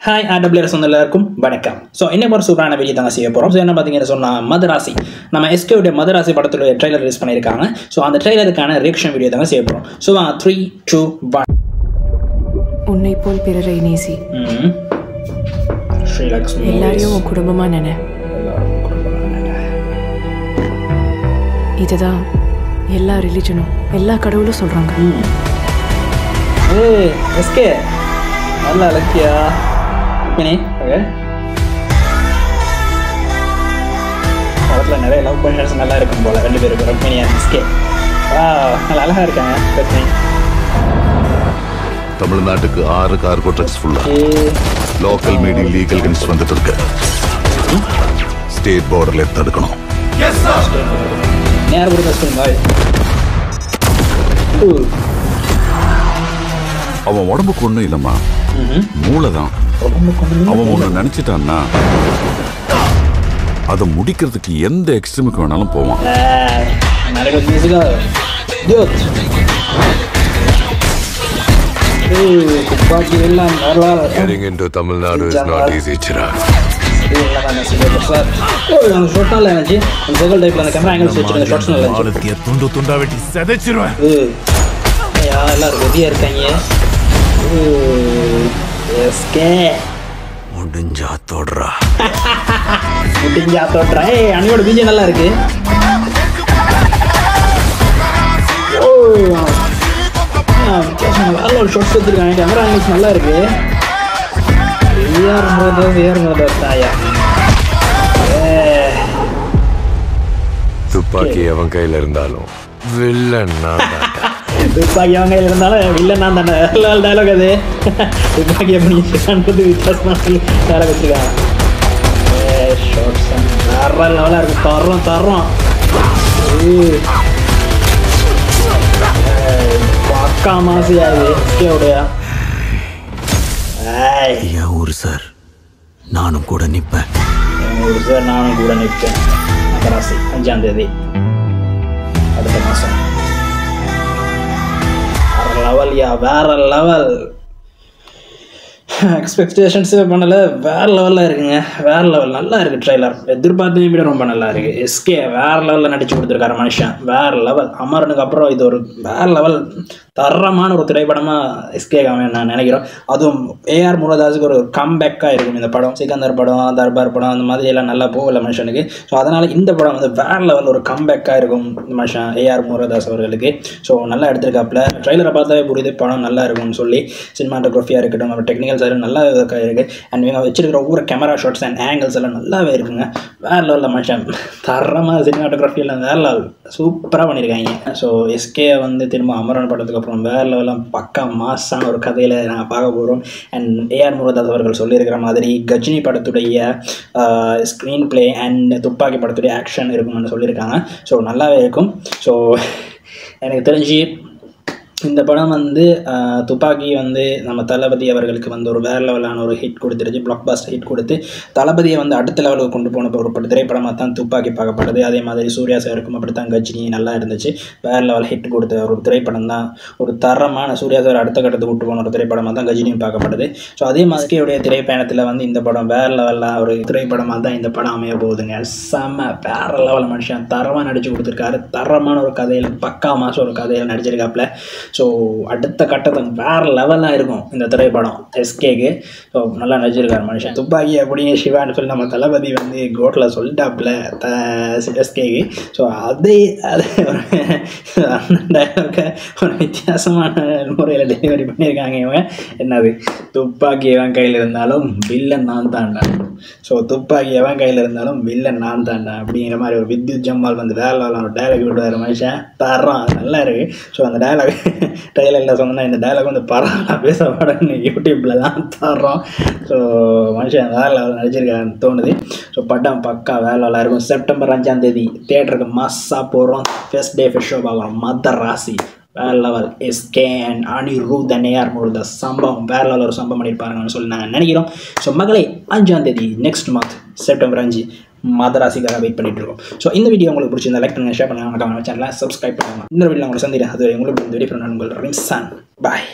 Hi, AWS சொந்தங்களுக்கும் வணக்கம். So இன்னைக்கு ஒரு சூப்பரான வீடியோ தாங்க செய்ய போகிறோம். ஸோ என்ன பார்த்தீங்கன்னு சொன்னால் மதராசி நம்ம எஸ்கேவுடைய மதராசி படத்துடைய ட்ரெய்லர் ரிலீஸ் பண்ணியிருக்காங்க. ஸோ அந்த ட்ரெய்லருக்கான ரியாக்ஷன் வீடியோ தாங்க செய்ய போகிறோம். ஸோ 3, 2, 1 உன்னை போல் பிறரை நேசி ஸ்ரீலக்ஷ்மி எல்லாரையும் உன் குடும்பமாக நினை. இதுதான் எல்லா ரிலிஜனும் எல்லா கடவுளும் சொல்கிறாங்க. ஏய் எஸ்கே நல்லா லக்கியா ஓகே படத்தில் நிறைய லவ் பண்ணிட்டு நல்லா இருக்கும் போல ரெண்டு பேருக்கு ரக்மினி அண்ட் எஸ்கே நல்லா அழகா இருக்காங்க. ரக்மினி தமிழ்நாட்டுக்கு 6 கார்கோ ட்ரக்ஸ் ஃபுல்லா லோக்கல் மீடியம் லீகல் கன்ஸ் வந்துட்டு இருக்கு. ஸ்டேட் பார்டர்ல தடுக்கணும். நேரம் கொடுக்க சொல்லுங்க. அவன் உடம்புக்கு ஒண்ணும் இல்லம்மா, மூளைதான். அவன் ஒண்ணு நினைச்சிட்டான்னா அதை முடிக்கிறதுக்கு எந்த எக்ஸ்ட்ரீமுக்கு வேணாலும் போவான். Getting into Tamil Nadu is not easy, Chirag. முடிஞ்சா தொடுறா. அணியோட பீஜம் நல்லா இருக்கு. ஒரு ஷார்ட்ஸ் வச்சிருக்காங்க. கேமரா ஆங்கிள்ஸ் நல்லா இருக்கு. துப்பாக்கி அவன் கையில இருந்தாலும் வில்லன் நான் தான். துப்பாக்கி அவன் கையில் இருந்தாலும் வில்லன் நான் தானே. டைலாக் அது. துப்பாக்கி எப்படி வித்தியாசமான டைலாக் வச்சிருக்காங்க. வேற லெவலாக இருக்கு. தர்றோம் பக்கா மாசியா இது என் ஊர் சார் நானும் கூட நிற்பேன். மதராசி 5ஆம் தேதி அடுத்த மாதம். வேற லெவல் எக்ஸ்பெக்டேஷன்ஸே பண்ணலை. வேறு லெவலில் இருக்குங்க. வேறு லெவல் நல்லா இருக்குது. ட்ரெய்லர் எதிர்பார்த்ததை விட ரொம்ப நல்லா இருக்குது. எஸ்கே வேறு லெவலில் நடிச்சு கொடுத்துருக்காரு மனுஷன். வேறு லெவல். அமரனுக்கு அப்புறம் இது ஒரு வேறு லெவல் தரமான ஒரு திரைப்படமாக எஸ்கே நான் நினைக்கிறோம். அதுவும் ஏஆர் முருகதாஸுக்கு ஒரு கம்பேக்காக இருக்கும் இந்த படம். சிக்கந்தர் படம், தர்பார் படம் அந்த மாதிரி எல்லாம் நல்லா போகல மனுஷனுக்கு. ஸோ அதனால் இந்த படம் வந்து வேறு லெவல் ஒரு கம்பேக்காக இருக்கும் இந்த மனுஷன் ஏஆர் முருகதாஸ் அவர்களுக்கு. ஸோ நல்லா எடுத்திருக்காப்புல. ட்ரெய்லரை பார்த்தாவே புரியுது படம் நல்லா இருக்கும்னு சொல்லி. சினிமாட்டோகிராஃபியாக இருக்கட்டும், நம்ம டெக்னிக்கல் சைடு நல்லா இருக்குது. அண்ட் இவங்க வச்சிருக்கிற ஒவ்வொரு கேமரா ஷாட்ஸ் அண்ட் ஆங்கிள்ஸ் எல்லாம் நல்லாவே இருக்குங்க. வேறு லெவலில் மனுஷன் தரமாக சினிமாட்டோகிராஃபி எல்லாம் வேறு லெவல் சூப்பராக பண்ணியிருக்காங்க. ஸோ எஸ்கே வந்து திரும்ப அமரன் படத்துக்கு அப்புறம் வேறு லெவலாம் பக்கா மாசான ஒரு கதையில் நாங்கள் பார்க்க போகிறோம். அண்ட் ஏஆர் முருகதாஸ் அவர்கள் சொல்லியிருக்கிற மாதிரி கஜினி படத்துடைய ஸ்க்ரீன் பிளே அண்ட் துப்பாக்கி படத்துடைய ஆக்ஷன் இருக்கும்னு சொல்லியிருக்காங்க. ஸோ நல்லாவே இருக்கும். ஸோ எனக்கு தெரிஞ்சு இந்த படம் வந்து துப்பாக்கி வந்து நம்ம தளபதி அவர்களுக்கு வந்து ஒரு வேறு லெவலான ஒரு ஹிட் கொடுத்துருச்சு. பிளாக் பாஸ்டர் ஹிட் கொடுத்து தளபதியை வந்து அடுத்த லெவலுக்கு கொண்டு போன ஒரு திரைப்படமாக தான் துப்பாக்கி பார்க்கப்படுது. அதே மாதிரி சூர்யா சாருக்கும் அப்படி தான் கஜினி நல்லா இருந்துச்சு. வேறு லெவல் ஹிட் கொடுத்த ஒரு திரைப்படம் தான். ஒரு தரமான சூர்யா சார் அடுத்த கட்டத்துக்கு விட்டு போன ஒரு திரைப்படமாக தான் கஜினியும் பார்க்கப்படுது. ஸோ அதே மாதிரியுடைய திரைப்பயணத்தில் வந்து இந்த படம் வேறு லெவலில் ஒரு திரைப்படமாக தான் இந்த படம் அமைய போகுதுங்க. செம்ம வேறு லெவல் மனுஷன் தரமாக நடிச்சு கொடுத்துருக்காரு. தரமான ஒரு கதையில் பக்கா மாதம் ஒரு கதையில் நடிச்சிருக்காப்புல. ஸோ அடுத்த கட்டத்துக்கு வேறு லெவலாக இருக்கும் இந்த திரைப்படம் எஸ்கேக்கு. ஸோ நல்லா நடிச்சிருக்காரு மனுஷன். துப்பாக்கி அப்படிங்க சிவான்னு சொல்லி நம்ம தளபதி வந்து கோட்டில் சொல்லிட்டாப்புல எஸ்கேக்கு. ஸோ அது அந்த டைலாக ஒரு வித்தியாசமான முறையில் டெலிவரி பண்ணியிருக்காங்க இவங்க. என்னது துப்பாக்கி எவன் கையில் இருந்தாலும் வில்லன் நான் தாண்டா. ஸோ துப்பாக்கி எவன் கையில் இருந்தாலும் வில்லன் நான் தாண்டா அப்படிங்கிற மாதிரி ஒரு வித்யுத் ஜம்மால் வந்து வேறு லெவலான ஒரு டைலாக் விடுவார் மனுஷன். தரம் நல்லா இருக்குது. ஸோ அந்த டைலாக் ட்ரெய்லரில் சொன்னால் இந்த டைலாக் வந்து பரவாயில்ல பேசப்படன்னு யூடியூப்பில் தான் தர்றோம். ஸோ மனுஷன் வேறு லெவலில் நடிச்சிருக்காருன்னு தோணுது. ஸோ படம் பக்கா வேறு லெவலாக இருக்கும். செப்டம்பர் 5ஆம் தேதி தியேட்டருக்கு மாஸாக போகிறோம். ஃபர்ஸ்ட் டே ஃபர்ஸ்ட் ஷோ பார்க்குறோம். மதராசி வேறு level. SK and Anirudh and AR Murugadoss சம்பவம் வேறு லெவலில் ஒரு சம்பவம் பண்ணியிருப்பாருங்கன்னு சொல்லி நாங்கள் நினைக்கிறோம். ஸோ மகளே 5ஆம் தேதி நெக்ஸ்ட் மந்த் செப்டம்பர் 5 மதராசிக்காக வெயிட் பண்ணிட்டு இருக்கோம். ஸோ இந்த வீடியோ உங்களுக்கு பிடிச்சிருந்தா லைக் பண்ணுங்கள், ஷேர் பண்ணுங்கள், நம்ம சேனலை சப்ஸ்கிரைப் பண்ணுங்கள். இந்த வீடியோ உங்களுக்கு சந்திக்கிறேன். அது உங்களுக்கு இந்த வீடியோ உங்கள் ரிம்சான். பாய்.